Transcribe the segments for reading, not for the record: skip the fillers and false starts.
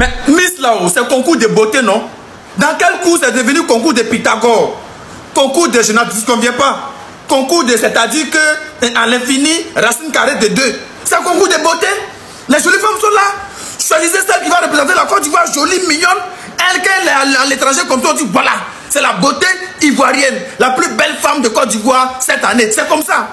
Mais Miss là-haut, c'est concours de beauté, non? Dans quel cours c'est devenu concours de Pythagore? Concours de je n'en disconviens pas. Concours de, c'est-à-dire que à l'infini, racine carrée de 2. C'est un concours de beauté. Les jolies femmes sont là. Choisissez celle qui va représenter la Côte d'Ivoire, jolie, mignonne. Elle, quand elle est à l'étranger, comme toi, on dit voilà, c'est la beauté ivoirienne, la plus belle femme de Côte d'Ivoire cette année. C'est comme ça.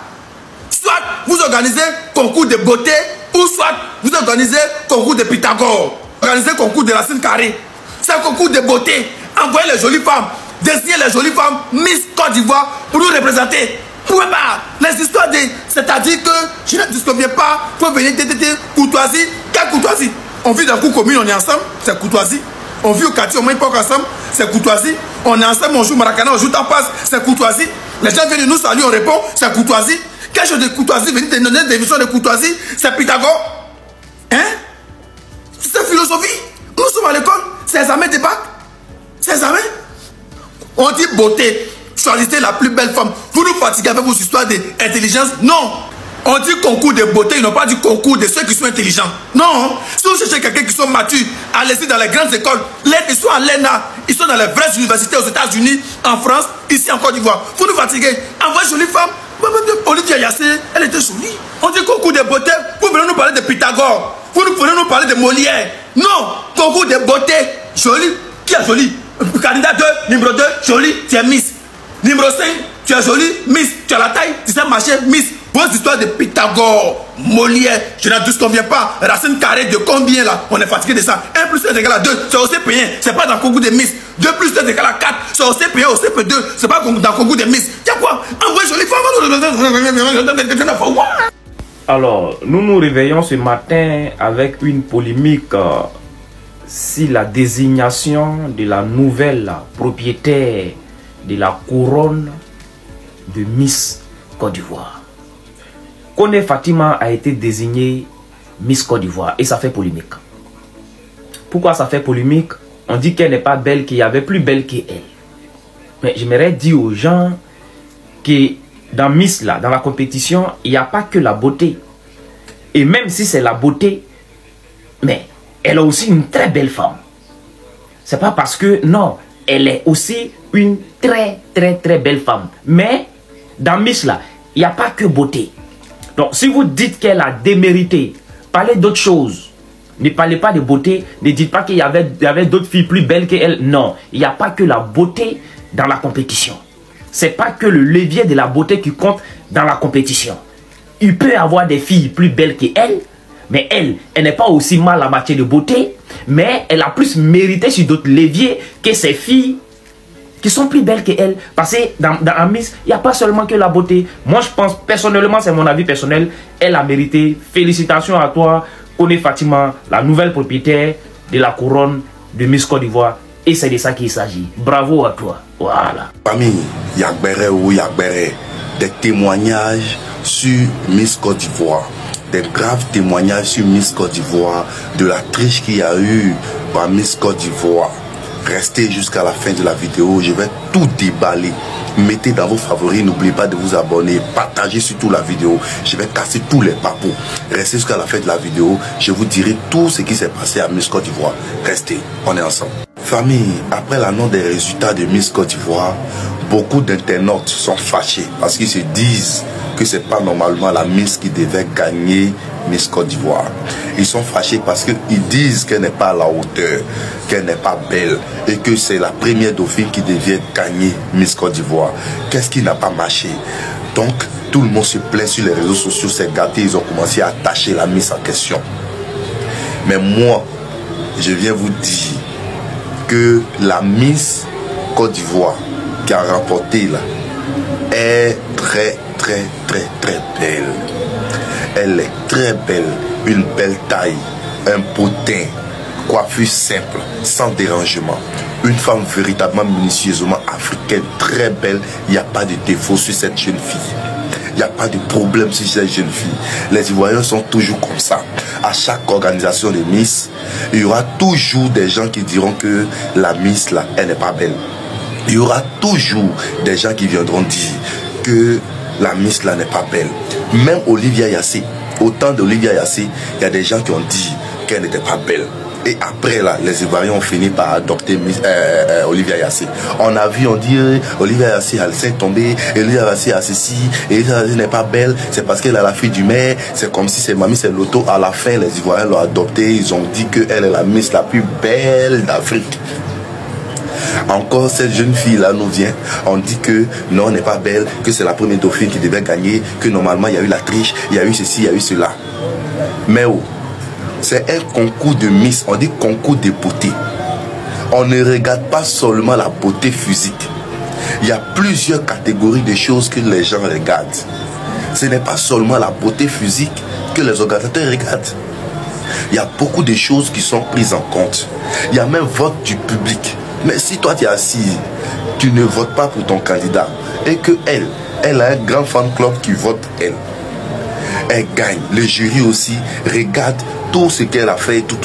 Soit vous organisez concours de beauté, ou soit vous organisez concours de Pythagore. Organisez concours de racine carrée. C'est un concours de beauté. Envoyez les jolies femmes, désignez les jolies femmes Miss Côte d'Ivoire pour nous représenter. Pouvez pas. Les histoires de. C'est-à-dire que je ne disconviens pas, il faut venir tétété, courtoisie. Quelle courtoisie? On vit dans le coup commune, on est ensemble, c'est courtoisie. On vit au quartier, on mange pas ensemble, c'est courtoisie. On est ensemble, on joue Maracana, on joue Tapas, c'est courtoisie. Les gens viennent nous saluer, on répond, c'est courtoisie. Quelque chose de courtoisie, venir te donner des visions de courtoisie, c'est Pythagore. Hein? C'est philosophie. Nous sommes à l'école, c'est examen de bac. C'est examen. On dit beauté. Choisissez la plus belle femme. Vous nous fatiguez avec vos histoires d'intelligence? Non. On dit concours de beauté, ils n'ont pas dit concours de ceux qui sont intelligents. Non. Si vous cherchez quelqu'un qui sont matures, allez-y dans les grandes écoles. Ils sont à l'ENA, ils sont dans les vraies universités aux États-Unis, en France, ici en Côte d'Ivoire. Vous nous fatiguez. Envoyez jolie femme. Olivia Yassé, elle était jolie. On dit concours de beauté, vous venez nous parler de Pythagore. Vous venez nous parler de Molière. Non. Concours de beauté, jolie. Qui est jolie? Candidat 2, numéro 2, jolie, tu es Miss. Numéro 5, tu es jolie, Miss. Tu as la taille, tu sais marcher, Miss. Vos histoires de Pythagore, Molière, je n'en disconviens pas. Racine carrée de combien là? On est fatigué de ça. 1 plus 1 égale à 2, c'est au CP1, c'est pas dans le concours de Miss. 2 plus 2 égale à 4, c'est au CP1, au CP2, c'est pas dans le concours de Miss. Y'a quoi? Envoyez jolie femme. Alors, nous nous réveillons ce matin avec une polémique sur la désignation de la nouvelle propriétaire de la couronne de Miss Côte d'Ivoire. Kone Fatima a été désignée Miss Côte d'Ivoire et ça fait polémique. Pourquoi ça fait polémique? On dit qu'elle n'est pas belle, qu'il y avait plus belle qu'elle. Mais j'aimerais dire aux gens que dans Miss là, dans la compétition, il n'y a pas que la beauté. Et même si c'est la beauté, mais elle a aussi une très belle femme. C'est pas parce que, non, elle est aussi une très belle femme. Mais dans Miss là, il n'y a pas que beauté. Donc si vous dites qu'elle a démérité, parlez d'autres choses. Ne parlez pas de beauté, ne dites pas qu'il y avait d'autres filles plus belles qu'elle. Non, il n'y a pas que la beauté dans la compétition. C'est pas que le levier de la beauté qui compte dans la compétition. Il peut y avoir des filles plus belles qu'elle, mais elle n'est pas aussi mal en matière de beauté, mais elle a plus mérité sur d'autres leviers que ces filles qui sont plus belles qu'elle. Parce que dans Miss, il n'y a pas seulement que la beauté. Moi, je pense, personnellement, c'est mon avis personnel, elle a mérité. Félicitations à toi, Kone Fatima, la nouvelle propriétaire de la couronne de Miss Côte d'Ivoire. Et c'est de ça qu'il s'agit. Bravo à toi. Voilà. Famille, Yagbere ou Yagbere, des témoignages sur Miss Côte d'Ivoire. Des graves témoignages sur Miss Côte d'Ivoire, de la triche qu'il y a eu par Miss Côte d'Ivoire. Restez jusqu'à la fin de la vidéo, je vais tout déballer. Mettez dans vos favoris, n'oubliez pas de vous abonner, partagez surtout la vidéo. Je vais casser tous les papous. Restez jusqu'à la fin de la vidéo, je vous dirai tout ce qui s'est passé à Miss Côte d'Ivoire. Restez, on est ensemble. Famille, après l'annonce des résultats de Miss Côte d'Ivoire, beaucoup d'internautes sont fâchés parce qu'ils se disent que c'est pas normalement la Miss qui devait gagner Miss Côte d'Ivoire. Ils sont fâchés parce qu'ils disent qu'elle n'est pas à la hauteur, qu'elle n'est pas belle et que c'est la première dauphine qui devait gagner Miss Côte d'Ivoire. Qu'est-ce qui n'a pas marché? Donc tout le monde se plaint sur les réseaux sociaux, c'est gâté, ils ont commencé à attacher la Miss en question. Mais moi, je viens vous dire que la Miss Côte d'Ivoire qui a remporté là est très belle. Elle est très belle, une belle taille, un beau teint, coiffure simple, sans dérangement. Une femme véritablement minutieusement africaine, très belle. Il n'y a pas de défaut sur cette jeune fille. Il n'y a pas de problème sur cette jeune fille. Les Ivoiriens sont toujours comme ça. À chaque organisation de Miss, il y aura toujours des gens qui diront que la Miss là, elle n'est pas belle. Il y aura toujours des gens qui viendront dire que la Miss là n'est pas belle. Même Olivia Yassé, au temps d'Olivia Yassé, il y a des gens qui ont dit qu'elle n'était pas belle. Et après là, les Ivoiriens ont fini par adopter Olivia Yassé. On a vu, on dit Olivia Yassé, elle s'est tombée, Olivia Yassé a ceci, Olivia Yassé n'est pas belle, c'est parce qu'elle a la fille du maire, c'est comme si c'est mamie, c'est l'auto. À la fin, les Ivoiriens l'ont adoptée, ils ont dit qu'elle est la Miss la plus belle d'Afrique. Encore cette jeune fille là nous vient, on dit que non, elle n'est pas belle, que c'est la première dauphine qui devait gagner, que normalement il y a eu la triche, il y a eu ceci, il y a eu cela. Mais oh, c'est un concours de Miss, on dit concours de beauté. On ne regarde pas seulement la beauté physique. Il y a plusieurs catégories de choses que les gens regardent. Ce n'est pas seulement la beauté physique que les organisateurs regardent. Il y a beaucoup de choses qui sont prises en compte. Il y a même vote du public. Mais si toi tu es assis, tu ne votes pas pour ton candidat et que elle a un grand fan club qui vote elle gagne. Le jury aussi regarde tout ce qu'elle a fait, tout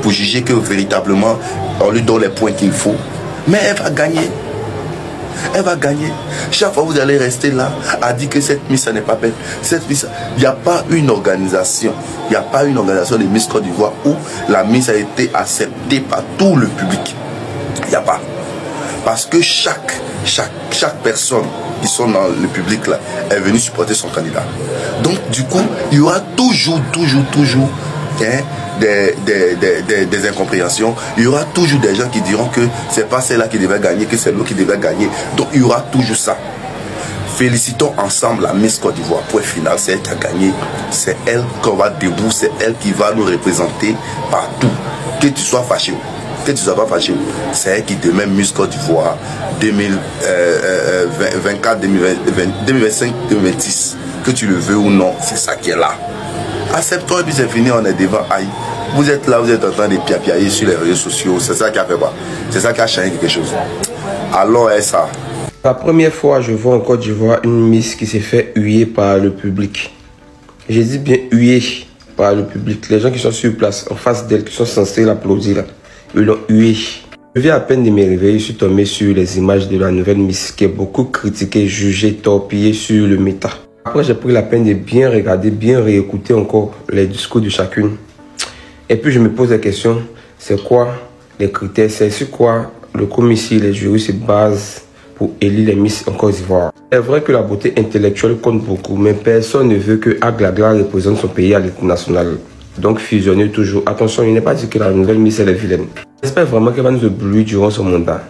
pour juger que véritablement on lui donne les points qu'il faut. Mais elle va gagner. Elle va gagner. Chaque fois vous allez rester là à dire que cette Miss n'est pas belle. Cette Miss, il n'y a pas une organisation. Il n'y a pas une organisation de Miss Côte d'Ivoire où la Miss a été acceptée par tout le public. Il n'y a pas. Parce que chaque personne qui sont dans le public là est venue supporter son candidat. Donc du coup, il y aura toujours hein, des incompréhensions. Il y aura toujours des gens qui diront que c'est pas celle-là qui devait gagner, que c'est l'autre qui devait gagner. Donc il y aura toujours ça. Félicitons ensemble la Miss Côte d'Ivoire. Point final, c'est elle qui a gagné. C'est elle qu'on va debout, c'est elle qui va nous représenter partout. Que tu sois fâché, que tu ne sois pas fâché, c'est elle qui demain Miss Côte d'Ivoire 2024, 2025, 2026. Que tu le veux ou non, c'est ça qui est là. Acceptons et puis c'est fini, on est devant. Aïe. Vous êtes là, vous êtes en train de piapiailler sur les réseaux sociaux. C'est ça qui a fait quoi? C'est ça qui a changé quelque chose. Alors, ça. La première fois, je vois en Côte d'Ivoire une Miss qui s'est fait huer par le public. J'ai dit bien huer par le public. Les gens qui sont sur place, en face d'elle, qui sont censés l'applaudir, ils l'ont hué. Je viens à peine de me réveiller, je suis tombé sur les images de la nouvelle Miss qui est beaucoup critiquée, jugée, torpillée sur le méta. Après, j'ai pris la peine de bien regarder, bien réécouter encore les discours de chacune. Et puis, je me pose la question, c'est quoi les critères, c'est sur quoi le commissaire, les jurys se basent pour élire les Miss en Côte d'Ivoire. C'est vrai que la beauté intellectuelle compte beaucoup, mais personne ne veut que Aglagla représente son pays à l'international. Donc fusionner toujours. Attention, il n'est pas dit que la nouvelle Miss elle est vilaine. J'espère vraiment qu'elle va nous éblouir durant son mandat.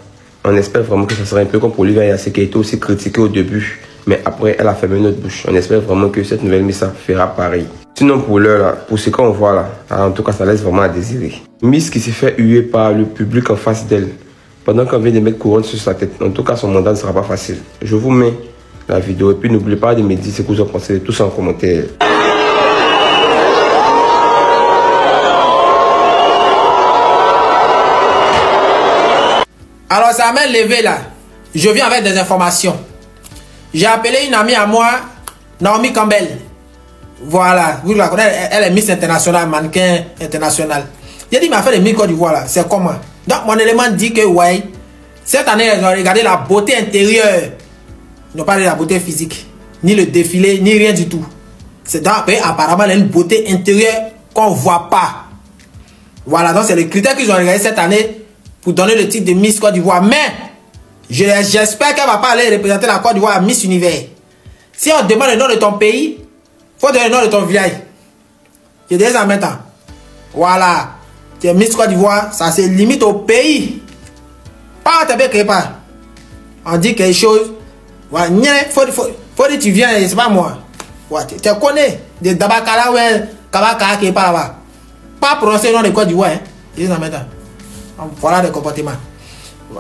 On espère vraiment que ça sera un peu comme pour Olivia Yassé qui a été aussi critiquée au début. Mais après, elle a fermé notre bouche. On espère vraiment que cette nouvelle Miss fera pareil. Sinon pour l'heure, pour ce qu'on voit là, en tout cas ça laisse vraiment à désirer. Miss qui s'est fait huer par le public en face d'elle. Pendant qu'on vient de mettre couronne sur sa tête. En tout cas, son mandat ne sera pas facile. Je vous mets la vidéo et puis n'oubliez pas de me dire ce que vous en pensez. Tout ça en commentaire. Alors ça m'a levé là. Je viens avec des informations. J'ai appelé une amie à moi, Naomi Campbell. Voilà, vous la connaissez, elle est Miss International, mannequin international. J'ai dit, mais affaire de Miss Côte d'Ivoire là, c'est comment? Donc mon élément dit que ouais, cette année, ils ont regardé la beauté intérieure. Ils n'ont pas regardé la beauté physique, ni le défilé, ni rien du tout. C'est donc apparemment elle a une beauté intérieure qu'on ne voit pas. Voilà, donc c'est le critère qu'ils ont regardé cette année pour donner le titre de Miss Côte d'Ivoire. Mais j'espère qu'elle ne va pas aller représenter la Côte d'Ivoire à Miss Univers. Si on demande le nom de ton pays, il faut donner le nom de ton village. J'ai déjà en même temps. Voilà. Tu es Miss Côte d'Ivoire, ça se limite au pays. Pas quelque part. On dit quelque chose. Voilà. Faut dire tu viens, c'est pas moi. Ouais, tu connais. De Dabakala, ouais, Kabaka qui est pas là-bas. Pas prononcer le nom de Côte d'Ivoire. Hein. J'ai déjà en même temps. Voilà le comportement.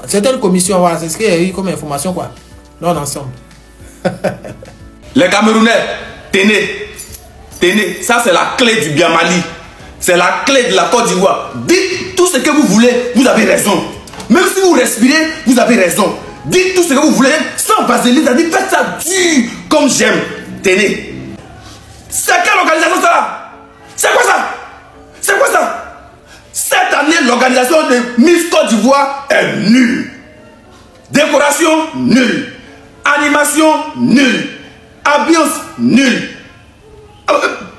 C'est une commission, voilà, c'est ce qu'il y a eu comme information, quoi. Non, ensemble. Les Camerounais, tenez, ça c'est la clé du bien Mali. C'est la clé de la Côte d'Ivoire. Dites tout ce que vous voulez, vous avez raison. Même si vous respirez, vous avez raison. Dites tout ce que vous voulez, sans vaseline, c'est-à-dire faites ça dur, comme j'aime. Tenez. C'est quelle organisation ça? C'est quoi ça? C'est quoi ça? Cette année, l'organisation de Miss Côte d'Ivoire est nulle. Décoration, nulle. Animation, nulle. Ambiance, nulle.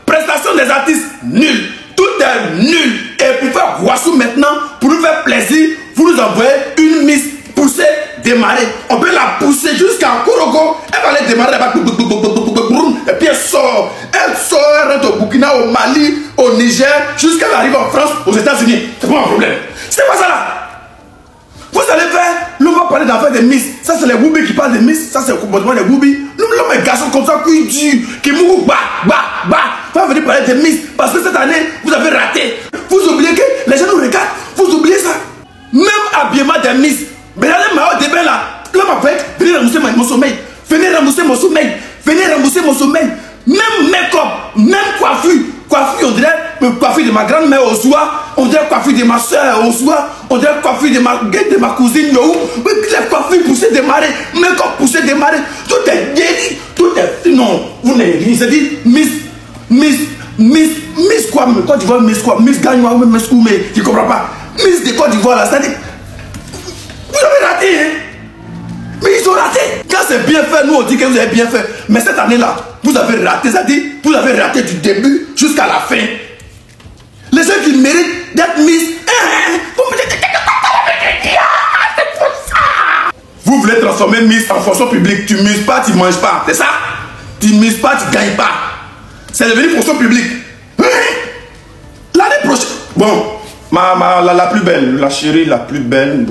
Prestation des artistes, nulle. tout est nul. Et pour faire Guassou maintenant, pour nous faire plaisir, vous nous envoyez une Miss poussée, démarrer. On peut la pousser jusqu'à Korogo. Elle va aller démarrer là-bas. Et puis elle sort. Elle sort, elle rentre au Burkina, au Mali, au Niger, jusqu'à qu'elle arrive en France, aux États-Unis. C'est pas un problème. C'est pas ça là. Vous allez faire, nous on va parler d'affaires des Miss. Ça c'est les Woubi qui parlent des Miss. Ça c'est le comportement des Woubi. Nous l'homme est garçon comme ça qui dit, qui mourent, va venir parler des Miss. Parce que cette année, vous avez raté. Vous oubliez que les gens nous regardent. Vous oubliez ça. Même habillement des Miss. Mais regardez ma haute là. L'homme a fait, venez rembourser mon sommeil. Venez rembourser mon sommeil. Venez rembourser mon sommeil. Même make-up, même coiffure. Coiffure, on dirait coiffure de ma grand-mère au soir. On dirait coiffure de ma soeur au soir. On dirait coiffure de ma cousine. Les coiffures poussées démarrer. Make-up poussé démarrer. Tout est guéri. Tout est. Non, vous n'avez rien. C'est dit Miss quoi? Côte d'Ivoire, Miss quoi? Miss Gagnois ou Miss où? Mais je ne comprends pas. Miss de Côte d'Ivoire là, c'est-à-dire. Vous avez raté, hein? Mais ils ont raté. Quand c'est bien fait, nous on dit que vous avez bien fait. Mais cette année-là, vous avez raté. C'est-à-dire, vous avez raté du début jusqu'à la fin. Les gens qui méritent d'être Miss, vous me dites, c'est pour ça. Vous voulez transformer Miss en fonction publique. Tu mises pas, tu manges pas. C'est ça? Tu mises pas, tu gagnes pas. C'est devenu fonction publique. L'année prochaine. Bon. La plus belle, la chérie la plus belle,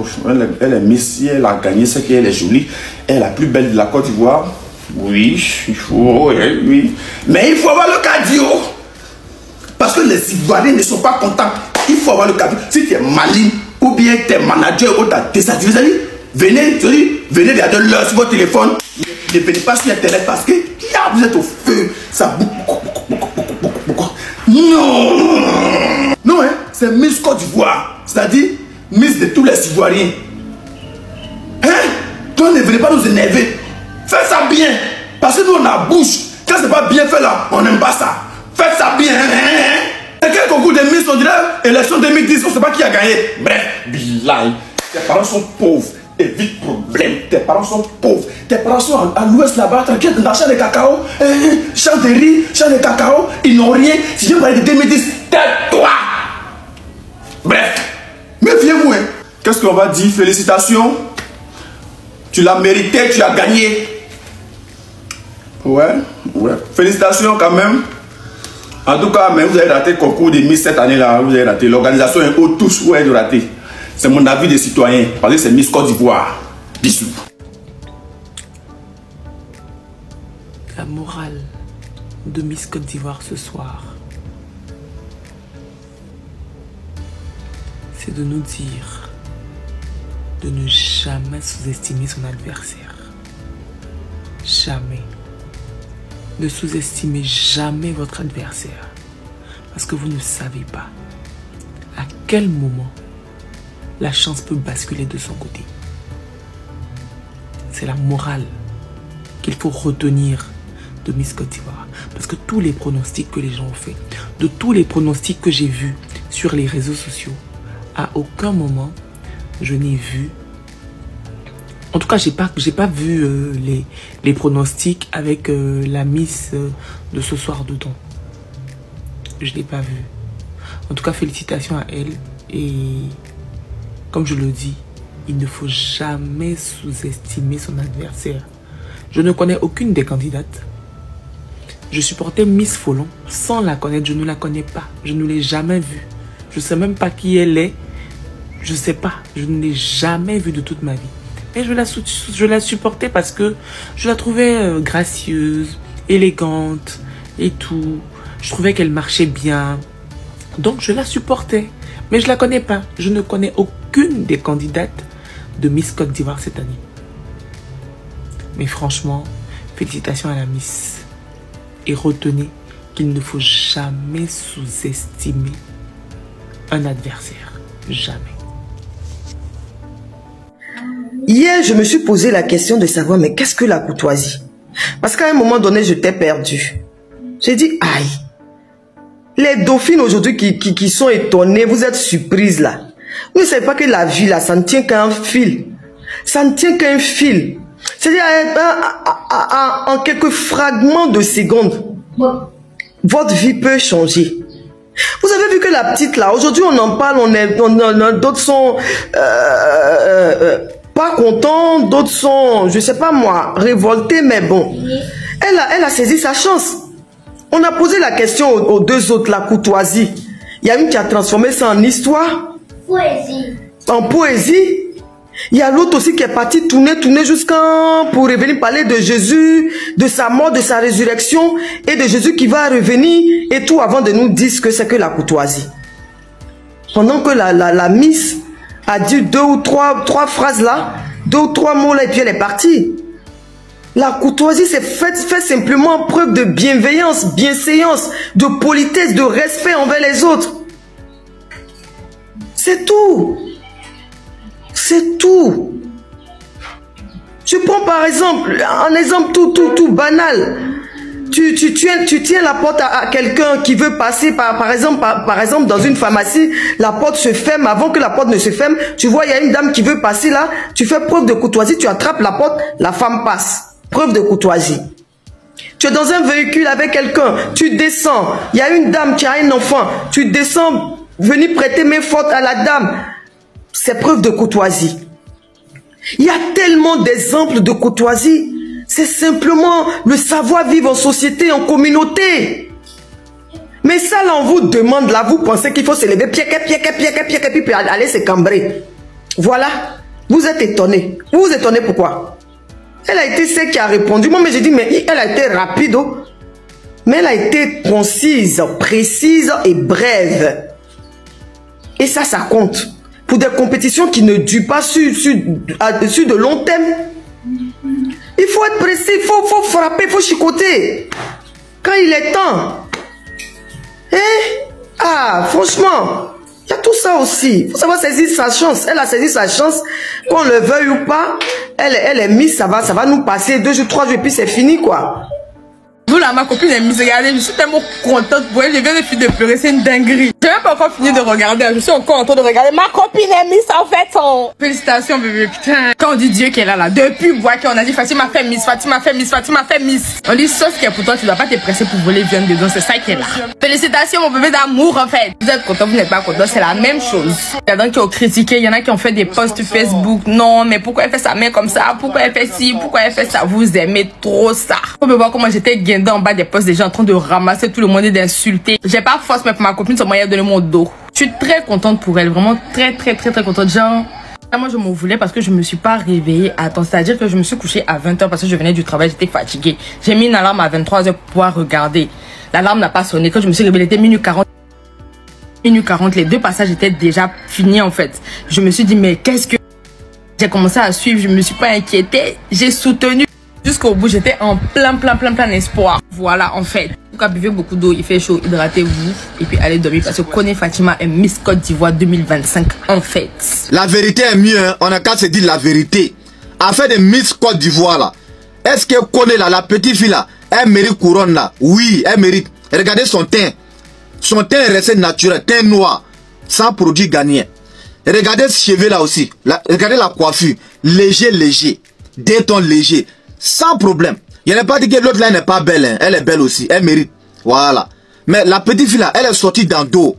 elle est Miss, elle a gagné, c'est qu'elle est jolie. Elle est la plus belle de la Côte d'Ivoire. Oui, il faut, oui. Mais il faut avoir le cardio. Parce que les Ivoiriens ne sont pas contents. Il faut avoir le cardio. Si tu es maligne, ou bien tu es manager, ou tu as désactivé, venez regarder l'heure sur votre téléphone. Ne venez pas sur Internet parce que vous êtes au feu. Ça beaucoup. Non! Non, hein? C'est Miss Côte d'Ivoire. C'est-à-dire Miss de tous les Ivoiriens. Hein? Donc ne venez pas nous énerver. Faites ça bien. Parce que nous on a bouche. Quand c'est pas bien fait là, on n'aime pas ça. Faites ça bien. Et quel concours de Miss, on dirait élection 2010, on ne sait pas qui a gagné. Bref, bilaï. Tes parents sont pauvres. Évite problème. Tes parents sont pauvres. Tes parents sont à l'ouest là-bas, tranquille, dans le champ de cacao. Champ de riz, champ de cacao. Ils n'ont rien. Si je parle de 2010, tais-toi. Bref, méfiez-vous. Hein. Qu'est-ce qu'on va dire? Félicitations. Tu l'as mérité, tu as gagné. Ouais. Félicitations quand même. En tout cas, mais vous avez raté le concours de Miss cette année-là. Vous avez raté. L'organisation est haute, tous vous avez raté. C'est mon avis des citoyens. Parce que c'est Miss Côte d'Ivoire. Bisous. La morale de Miss Côte d'Ivoire ce soir, c'est de nous dire de ne jamais sous-estimer son adversaire. Jamais. Ne sous-estimez jamais votre adversaire. Parce que vous ne savez pas à quel moment la chance peut basculer de son côté. C'est la morale qu'il faut retenir de Miss Côte d'Ivoire. Parce que tous les pronostics que les gens ont fait, de tous les pronostics que j'ai vus sur les réseaux sociaux, à aucun moment je n'ai vu, en tout cas j'ai pas vu les pronostics avec la Miss de ce soir dedans. Je l'ai pas vu. En tout cas félicitations à elle. Et comme je le dis, il ne faut jamais sous-estimer son adversaire. Je ne connais aucune des candidates. Je supportais Miss Folon sans la connaître. Je ne la connais pas. Je ne l'ai jamais vue. Je ne sais même pas qui elle est. Je ne sais pas. Je ne l'ai jamais vue de toute ma vie. Et je la supportais parce que je la trouvais gracieuse, élégante et tout. Je trouvais qu'elle marchait bien. Donc je la supportais. Mais je ne la connais pas. Je ne connais aucune des candidates de Miss Côte d'Ivoire cette année. Mais franchement, félicitations à la Miss. Et retenez qu'il ne faut jamais sous-estimer un adversaire. Jamais. Hier, je me suis posé la question de savoir, mais qu'est-ce que la courtoisie? Parce qu'à un moment donné, je t'ai perdu. J'ai dit, aïe. Les dauphines aujourd'hui qui sont étonnées, vous êtes surprises là. Vous ne savez pas que la vie là, ça ne tient qu'à un fil. Ça ne tient qu'à un fil. C'est-à-dire en quelques fragments de secondes, votre vie peut changer. Vous avez vu que la petite là, aujourd'hui on en parle, d'autres sont pas contents, d'autres sont, je sais pas moi, révoltés, mais bon. Elle a saisi sa chance. On a posé la question aux deux autres, la courtoisie. Il y a une qui a transformé ça en histoire. Poésie. En poésie. Il y a l'autre aussi qui est parti tourner pour revenir parler de Jésus, de sa mort, de sa résurrection et de Jésus qui va revenir et tout avant de nous dire que c'est que la courtoisie. Pendant que la Miss a dit deux ou trois phrases là, 2 ou 3 mots là et puis elle est partie. La courtoisie c'est fait simplement preuve de bienveillance, bienséance, de politesse, de respect envers les autres. C'est tout. C'est tout. Je prends par exemple, un exemple tout banal. Tu tiens la porte à quelqu'un qui veut passer, par exemple dans une pharmacie, la porte se ferme. Avant que la porte ne se ferme, tu vois, il y a une dame qui veut passer là, tu fais preuve de courtoisie, tu attrapes la porte, la femme passe. Preuve de courtoisie. Tu es dans un véhicule avec quelqu'un, tu descends, il y a une dame qui a un enfant, tu descends, venir prêter main forte à la dame. C'est preuve de courtoisie. Il y a tellement d'exemples de courtoisie. C'est simplement le savoir-vivre en société, en communauté. Mais ça, là, on vous demande, là, vous pensez qu'il faut se lever, puis aller se cambrer. Voilà. Vous êtes étonnés. Vous vous étonnez pourquoi? Elle a été celle qui a répondu. Moi, mais j'ai dit, mais elle a été rapide. Oh. Mais elle a été concise, précise et brève. Et ça compte. Pour des compétitions qui ne durent pas sur de longs thèmes. Il faut être précis, il faut frapper, il faut chicoter. Quand il est temps. Franchement, il y a tout ça aussi. Il faut savoir saisir sa chance. Elle a saisi sa chance. Qu'on le veuille ou pas, elle est mise, ça va nous passer 2 jours, 3 jours et puis c'est fini quoi. Vous là, ma copine est mise, regardez, je suis tellement contente pour elle, je viens de finir de pleurer, c'est une dinguerie. J'ai même pas encore fini de regarder, je suis encore en train de regarder. Ma copine est mise en fait son... Félicitations bébé, putain. Quand on dit Dieu qui est là, depuis bois qu'on a dit Fatima fait Miss, Fatima fait Miss, Fatima fait Miss. On dit sauf que pour toi, tu dois pas te presser pour voler viande dedans, c'est ça qui est là. Félicitations mon bébé d'amour en fait. Vous êtes content, vous n'êtes pas content, c'est la même chose. Il y en a qui ont critiqué, il y en a qui ont fait des posts Facebook. Non, mais pourquoi elle fait sa main comme ça? Pourquoi elle fait ci? Pourquoi elle fait ça? Vous aimez trop ça. Vous pouvez voir comment j'étais guindée en bas des postes, des gens en train de ramasser tout le monde et d'insulter. J'ai pas force, mais pour ma copine, c'est moyen de donner mon dos. Je suis très contente pour elle, vraiment très contente. Genre, moi je m'en voulais parce que je me suis pas réveillée à temps. C'est-à-dire que je me suis couchée à 20h parce que je venais du travail, j'étais fatiguée. J'ai mis une alarme à 23h pour pouvoir regarder. L'alarme n'a pas sonné. Quand je me suis réveillée, il était minuit 40. Minuit 40, les 2 passages étaient déjà finis en fait. Je me suis dit, mais qu'est-ce que... J'ai commencé à suivre, je me suis pas inquiétée. J'ai soutenu. Jusqu'au bout, j'étais en plein espoir. Voilà, en fait. En tout cas, buvez beaucoup d'eau, il fait chaud, hydratez-vous. Et puis allez dormir parce que Kone Fatima est Miss Côte d'Ivoire 2025, en fait. La vérité est mieux, hein. On a qu'à se dire la vérité. Affaire de Miss Côte d'Ivoire, là. Est-ce que Kone, là, la petite fille, là, elle mérite couronne, là? Oui, elle mérite. Regardez son teint. Son teint est resté naturel, teint noir, sans produit gagné. Regardez ce cheveu, là aussi. Regardez la coiffure. Léger. Des tons légers. Sans problème. Il n'y a pas dit que l'autre là n'est pas belle. Hein. Elle est belle aussi. Elle mérite. Voilà. Mais la petite fille là, elle est sortie dans dos.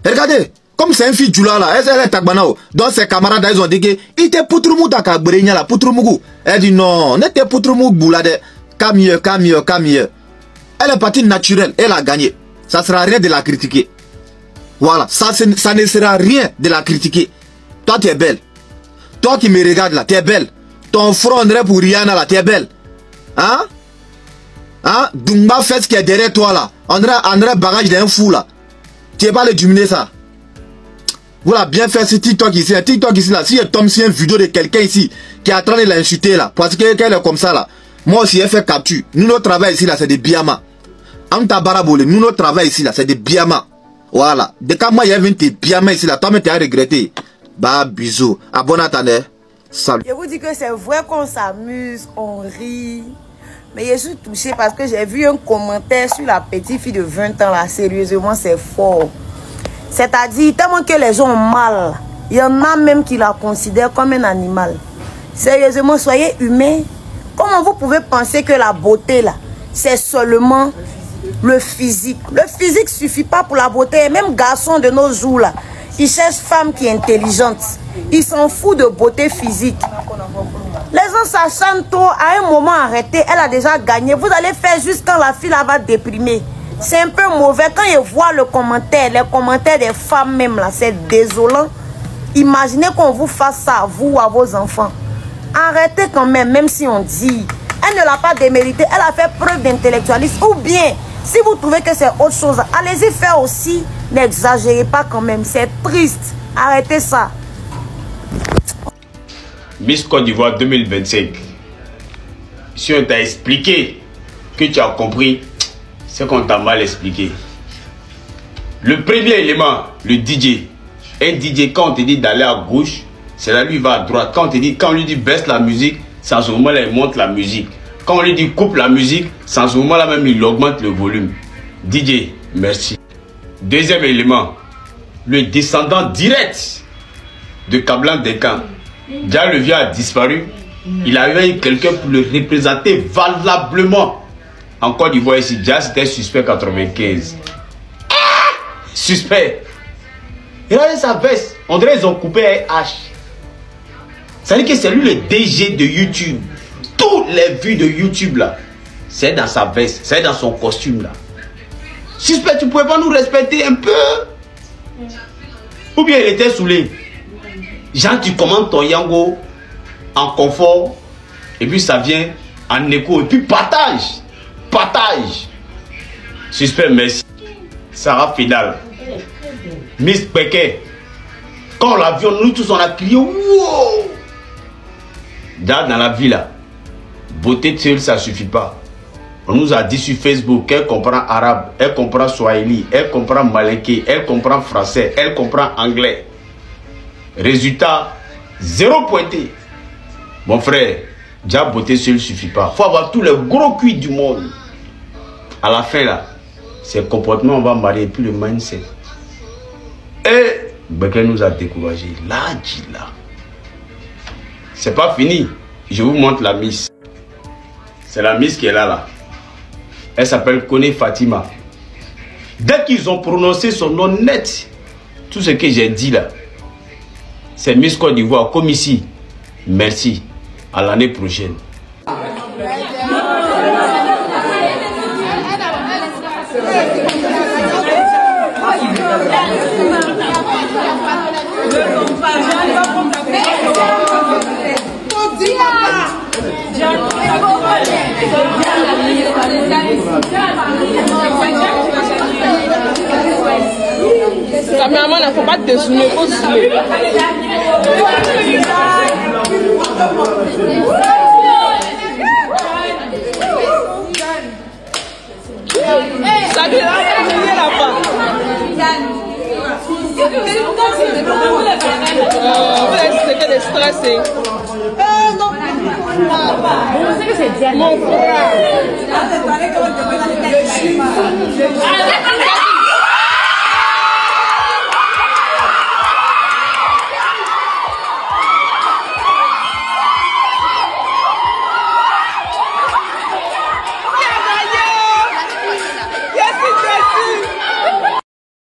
Regardez. Comme c'est une fille du là, elle est tagbanao. Donc ses camarades, ils ont dit que il était poutroumou dans la brégna là. Poutroumou. Elle dit non. N'était poutroumou boulade. Camille. Elle est partie naturelle. Elle a gagné. Ça sera rien de la critiquer. Voilà. Ça ne sera rien de la critiquer. Toi, tu es belle. Toi qui me regardes là, tu es belle. Ton front on dirait pour Rihanna là, tu es belle. Hein? Dumba fait ce qui est derrière toi là. On dirait bagage d'un fou là. Tu n'es pas le diminuer ça. Voilà, bien fait ce TikTok ici. Un TikTok ici là. Si je tombe sur une vidéo de quelqu'un ici qui est en train de l'insulter là, parce qu'elle est comme ça là. Moi aussi, elle fait capture. Nous, notre travail ici là, c'est des biama. Nous, notre travail ici là, c'est des biama. Voilà. Dès que moi, il y avait des biama ici là, toi-même, tu as regretté. Bah, bisous. Abonne à ta salut. Je vous dis que c'est vrai qu'on s'amuse, on rit. Mais je suis touchée parce que j'ai vu un commentaire sur la petite fille de 20 ans là. Sérieusement, c'est fort. C'est-à-dire, tellement que les gens ont mal. Il y en a même qui la considèrent comme un animal. Sérieusement, soyez humains. Comment vous pouvez penser que la beauté là, c'est seulement le physique. Le physique suffit pas pour la beauté. Même garçons de nos jours là, ils cherchent femme qui est intelligente. Ils s'en foutent de beauté physique. Les gens s'acharnent trop. À un moment arrêté, elle a déjà gagné. Vous allez faire juste quand la fille là va déprimer. C'est un peu mauvais. Quand ils voient le commentaire, les commentaires des femmes même là, c'est désolant. Imaginez qu'on vous fasse ça à vous ou à vos enfants. Arrêtez quand même, même si on dit. Elle ne l'a pas démérité. Elle a fait preuve d'intellectualisme. Ou bien, si vous trouvez que c'est autre chose, allez-y faire aussi. N'exagérez pas quand même. C'est triste. Arrêtez ça. Miss Côte d'Ivoire 2025. Si on t'a expliqué que tu as compris, c'est qu'on t'a mal expliqué. Le premier élément, le DJ. Un DJ, quand on te dit d'aller à gauche, c'est là lui va à droite. Quand on lui dit baisse la musique, c'est à ce moment-là il monte la musique. Quand on lui dit coupe la musique, c'est à ce moment-là même il augmente le volume. DJ, merci. Deuxième élément, le descendant direct de Kablan Dekan. Déjà le vieux a disparu. Il avait eu quelqu'un pour le représenter valablement. En Côte d'Ivoire ici, déjà c'était suspect 95. Suspect. Regardez sa veste. On dirait qu'ils ont coupé un H. Ça veut dire que c'est lui le DG de YouTube. Toutes les vues de YouTube là, c'est dans sa veste, c'est dans son costume là. Suspect, tu pouvais pas nous respecter un peu? Ou bien il était saoulé? Genre tu commandes ton Yango en confort et puis ça vient en écho et puis partage. Partage. Suspect, merci. Sarah Fidal. Miss Peke. Quand on l'a vu, nous tous on a crié wow. Dans la vie là, beauté seule ça suffit pas. On nous a dit sur Facebook qu'elle comprend arabe, elle comprend swahili, elle comprend malinké, elle comprend français, elle comprend anglais. Résultat, 0 pointé. Mon frère, déjà beauté seule suffit pas. Faut avoir tous les gros cuits du monde. À la fin là, ces comportements on va marier plus le mindset. Et Beke nous a découragé. Là, c'est pas fini. Je vous montre la Miss. C'est la Miss qui est là. Elle s'appelle Kone Fatima. Dès qu'ils ont prononcé son nom net, tout ce que j'ai dit là, c'est Miss Côte d'Ivoire. Comme ici. Merci. À l'année prochaine. Caméraman, il ne faut pas te zoomer, il faut zoomer. Ça vient là-bas. C'était des stress. Mon frère.